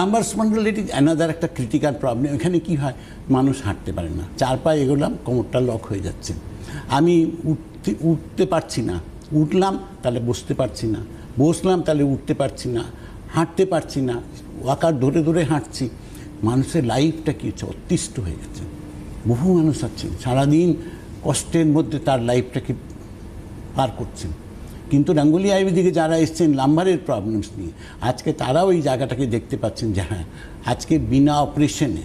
Lumber spondylitis another একটা critical problem. এখানে কি হয়, মানুষ হাঁটতে পারে না, 4 পা এগোলাম কোমরটা লক হয়ে যাচ্ছে, আমি উঠতে পারছি না, উঠলাম তাহলে বসতে পারছি না, বসলাম তাহলে উঠতে পারছি না, হাঁটতে পারছি না, ওয়াকার ধরে ধরে হাঁটছি। মানুষের লাইফটা কি হচ্ছে, অতিষ্ঠ হয়ে গেছে। বহু মানুষ আছেন সারাদিন কষ্টের মধ্যে তার লাইফটাকে পার করছেন। কিন্তু গাঙ্গুলি আয়ুর্বেদিকে যারা এসছেন লাম্বারের প্রবলেমস নিয়ে, আজকে তারাও এই জায়গাটাকে দেখতে পাচ্ছেন যে হ্যাঁ, আজকে বিনা অপারেশনে,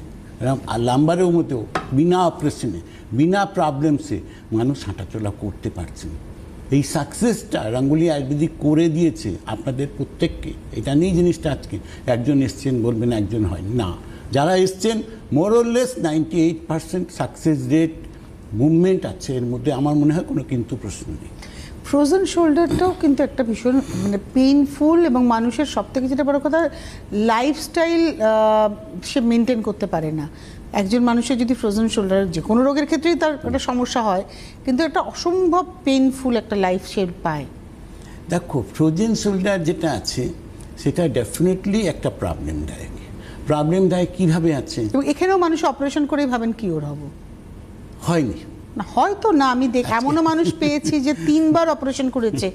লাম্বারের মধ্যেও বিনা অপারেশনে, বিনা প্রবলেমসে মানুষ হাঁটাচলা করতে পারছেন। এই সাকসেসটা গাঙ্গুলি আয়ুর্বেদিক করে দিয়েছে আপনাদের প্রত্যেককে। এটা নিয়ে জিনিসটা আজকে একজন এসছেন বলবেন একজন হয় না, যারা এসছেন মোরলেস 98% সাকসেস রেট মুভমেন্ট আছে এর মধ্যে। আমার মনে হয় কোনো কিন্তু প্রশ্ন নেই। ফ্রোজেন শোল্ডারটাও কিন্তু একটা ভীষণ মানে পেইনফুল, এবং মানুষের সব থেকে যেটা বড় কথা, লাইফস্টাইল সে মেনটেন করতে পারে না। একজন মানুষের যদি ফ্রোজেন শোল্ডার, যে কোনো রোগের ক্ষেত্রেই তার একটা সমস্যা হয়, কিন্তু একটা অসম্ভব পেইনফুল একটা লাইফ সে পায়। দেখো, ফ্রোজেন শোল্ডার যেটা আছে সেটা ডেফিনেটলি একটা প্রবলেমদায়ক। কীভাবে আছে, এবং এখানেও মানুষ অপারেশন করেই ভাবেন কিওর হব, হয়নি না হয়তো না। আমি এমনও মানুষ পেয়েছি যে 3বার অপারেশন করেছে,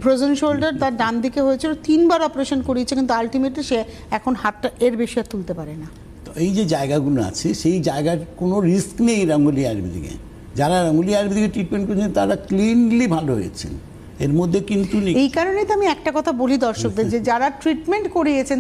ফ্রোজেন শোল্ডার তার ডান দিকে হয়েছিল, 3বার অপারেশন করিয়েছে, কিন্তু আলটিমেটলি সে এখন হাতটা এর বেশি আর তুলতে পারে না। তো এই যে জায়গাগুলো আছে, সেই জায়গার কোনো রিস্ক নেই গাঙ্গুলি আয়ুর্বেদিকে। যারা গাঙ্গুলি আয়ুর্বেদিকে ট্রিটমেন্ট করেছেন তারা ক্লিনলি ভালো হয়েছেন, এর মধ্যে কিন্তু নেই। এই কারণেই তো আমি একটা কথা বলি দর্শকদের, যে যারা ট্রিটমেন্ট করিয়েছেন